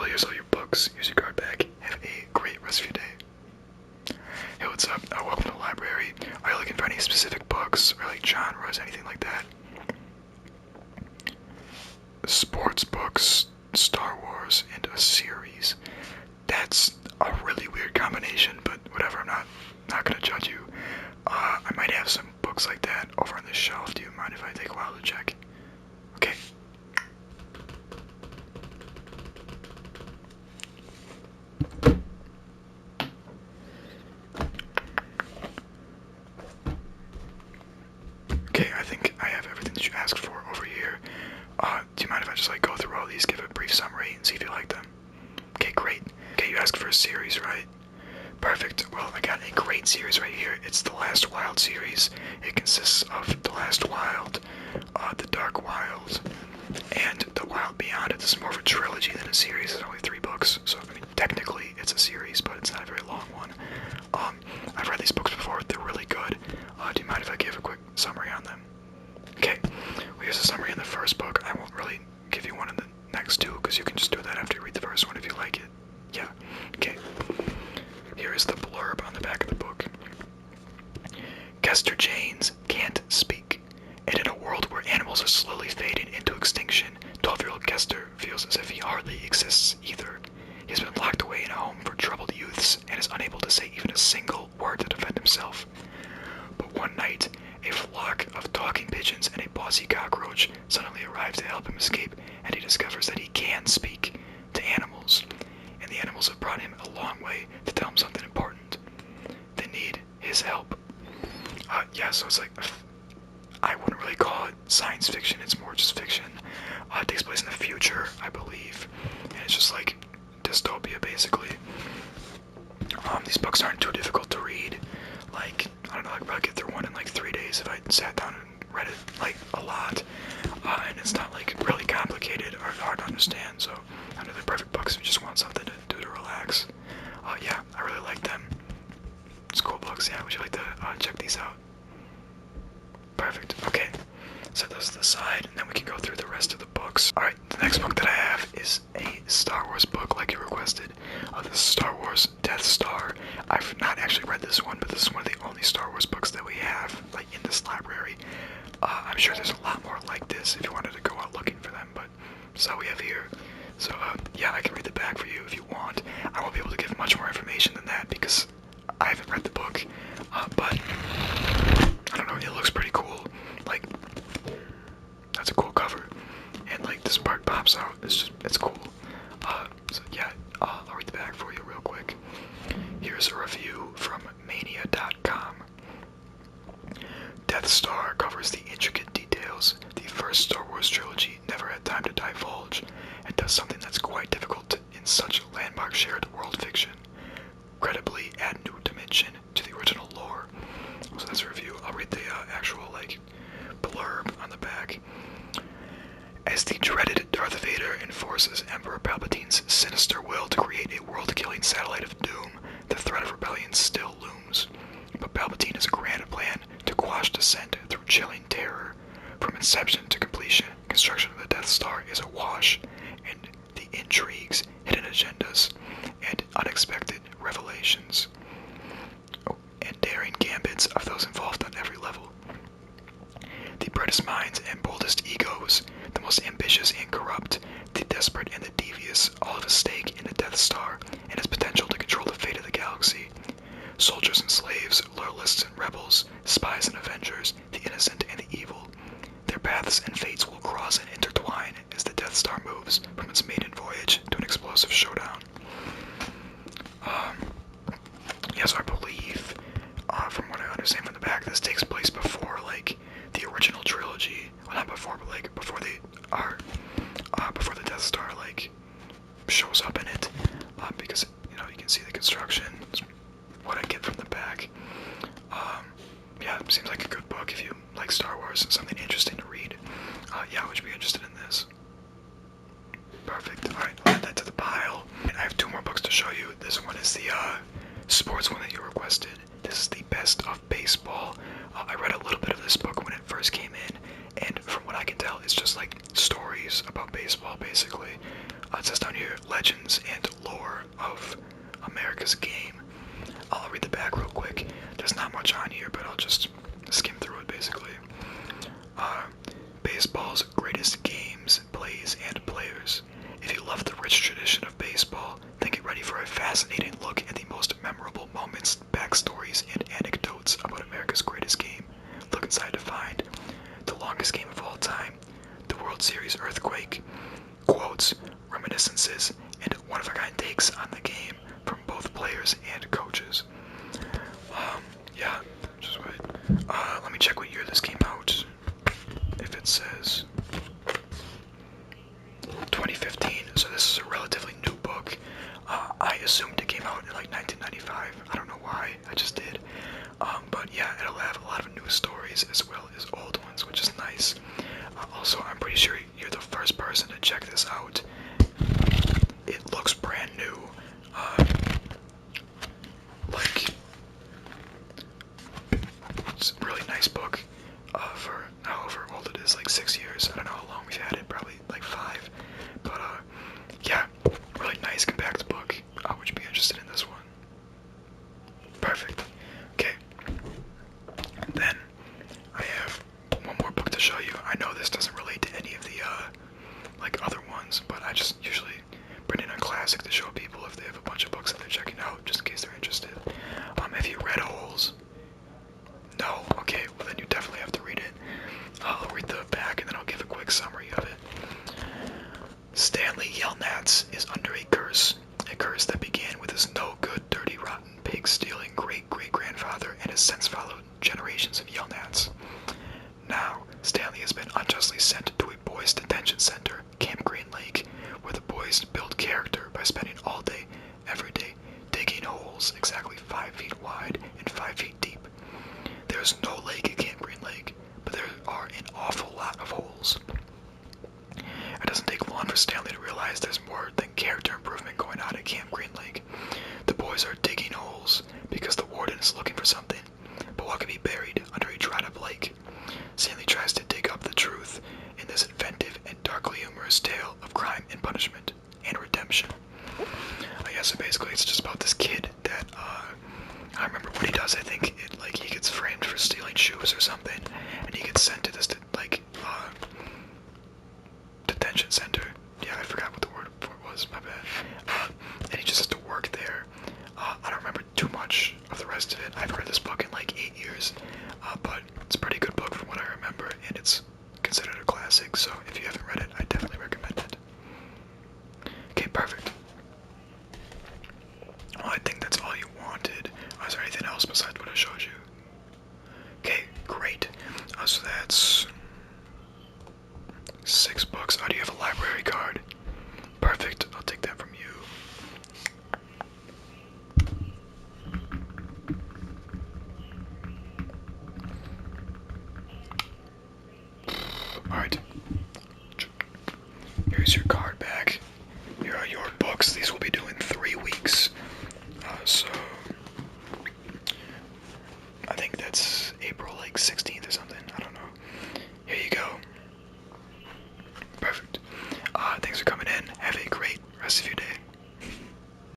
here's all your books. Here's your card back. Have a great rest of your day. Hey, what's up? Welcome to the library. Are you looking for any specific books, or like genres, anything like that? Sports books, Star Wars, and a series. That's a really weird combination, but whatever, I'm not gonna judge you. I might have some books like that over on this shelf. Do you mind if I take a while to check? Okay. Okay, I think I have everything that you asked for over here. Do you mind if I just like go through all these, give a brief summary, and see if you like them? Okay, great. Okay, you asked for a series, right? Perfect. Well, I got a great series right here. It's the Last Wild series. It consists of The Last Wild, The Dark Wild, and The Wild Beyond. It's more of a trilogy than a series. It's only 3 books, so I mean, technically it's a series, but it's not a very long one. I've read these books before. They're really good. Do you mind if I give a quick summary on them? Okay. Well, here's a summary in the first book. I won't really give you one in the next 2, because you can just do that after you read the first one if you like it. Yeah. Okay. Here is the blurb on the back of the book. Kester Janes can't speak, and in a world where animals are slowly fading into extinction, 12-year-old Kester feels as if he hardly exists either. He has been locked away in a home for troubled youths and is unable to say even a single word to defend himself. But one night, a flock of talking pigeons and a bossy cockroach suddenly arrive to help him escape, and he discovers that he can speak to animals. And the animals have brought him a long way to tell him something important. They need his help. Yeah, so it's like, I wouldn't really call it science fiction, it's more just fiction. It takes place in the future, I believe, and it's just like dystopia, basically. These books aren't too difficult to read. Like, I don't know, I'd probably get through one in like 3 days if I sat down and read it like a lot. And it's not like really complicated or hard to understand, so I know they're perfect books if you just want something to do to relax. Yeah, I really like them. It's cool books. Yeah, would you like to check these out? Perfect. Okay, set those to the side, and then we can go through the rest of the books. Alright, the next book that I have is a Star Wars book, like you requested. This is Star Wars Death Star. I've not actually read this one, but this is one of the only Star Wars books that we have, like, in this library. I'm sure there's a lot more like this if you wanted to go out looking for them, but that's all we have here. So, yeah, I can read the back for you if you want. I won't be able to give much more information than that because I haven't read the book, but I don't know, it looks pretty cool. Like, that's a cool cover, and like this part pops out. It's cool. So yeah, I'll read the back for you real quick. Here's a review from Mania.com. Death Star covers the intricate details the first Star Wars trilogy never had time to divulge, and does something that's quite difficult in such landmark shared world fiction. Credibly add new dimension to the original lore. So that's a review. I'll read the actual like blurb on the back. As the dreaded Darth Vader enforces Emperor Palpatine's sinister will to create a world-killing satellite of doom, the threat of rebellion still looms. But Palpatine has a grand plan to quash dissent through chilling terror. From inception to completion, construction of the Death Star is a wash, and the intrigues, hidden agendas, and unexpected revelations. And daring gambits of those involved on every level. The brightest minds and boldest egos, the most ambitious and corrupt, the desperate and the devious, all have a stake in the Death Star and its potential to control the fate of the galaxy. Soldiers and slaves, loyalists and rebels, spies and avengers, the innocent and the evil. Their paths and fates will cross and intertwine as the Death Star moves from its maiden voyage to an explosive showdown. Yeah, so I believe, from what I understand from the back, this takes place before, like, the original trilogy. Well, not before, but, like, before before the Death Star, like, shows up in it. Because, you know, you can see the construction. It's what I get from the back. Yeah, it seems like a good book if you like Star Wars and something interesting to read. Yeah, would you be interested in this? Perfect. Alright, I'll add that to the pile. And I have 2 more books to show you. This one is the, sports one that you requested. This is the Best of Baseball. I read a little bit of this book when it first came in, and from what I can tell, it's just like stories about baseball, basically. legends and lore of America's game. I'll read the back real quick. There's not much on here, but I'll just skim through it basically. Baseball's greatest games, plays, and players. If you love the rich tradition of baseball, then get ready for a fascinating look at the most memorable moments, backstories, and anecdotes about America's greatest game. Look inside to find the longest game of all time, the World Series earthquake, quotes, reminiscences, and one-of-a-kind takes on the game from both players and coaches. Yeah, just wait. Let me check what year this came out. If it says 2015, so this is a relatively new book. I assumed it came out in like 1995. I don't know why, I just did. But yeah, it'll have a lot of new stories as well as old ones, which is nice. Also, I'm pretty sure you're the first person to check this out. It looks brand new. Like, it's a really nice book for however old it is, like 6 years. I don't know how long we've had it, probably like 5. But yeah, really nice compact book. Would you be interested in this one? Perfect. Okay. Then I have one more book to show you. I know this doesn't relate to any of the like other ones, but I just usually bring in a classic to show people if they have a bunch of books that they're checking out, just in case they're interested. Have you read Holes? No? Okay, well then you definitely have to read it. I'll read the back and then I'll give a quick summary of it. Stanley Yelnats is under a curse that began with his no-good, dirty, rotten, pig-stealing great-great-grandfather and has since followed generations of Yelnats. Now, Stanley has been unjustly sent to a boys' detention center, Camp Green Lake, where the boys build character by spending all day, every day, digging holes exactly 5 feet wide and 5 feet deep. There's no lake at Camp Green Lake, but there are an awful lot of holes. It doesn't take long for Stanley to realize there's more than character improvement going on at Camp Green Lake. The boys are digging holes because the warden is looking for something, but what could be buried under a dried-up lake? Stanley tries to dig up the truth in this inventive and darkly humorous tale of crime and punishment and redemption. So basically it's just about this kid that, I remember what he does. I think he gets framed for stealing shoes or something, and he gets sent to this, detention center. Yeah, I forgot what the word for it was, my bad. And he just has to work there. I don't remember too much of the rest of it. I've read this book in like 8 years, but it's a pretty good book from what I remember, and it's considered a classic, so if you haven't read it, I definitely recommend it. Okay, perfect. Well, I think that's all you wanted. Is there anything else besides what I showed you? Okay, great. So that's 6 books. Do you have a library card? Perfect. I'll take that from you. Alright. Here's your card back. Here are your books. These will be due in 3 weeks. So I think that's April 16th or something.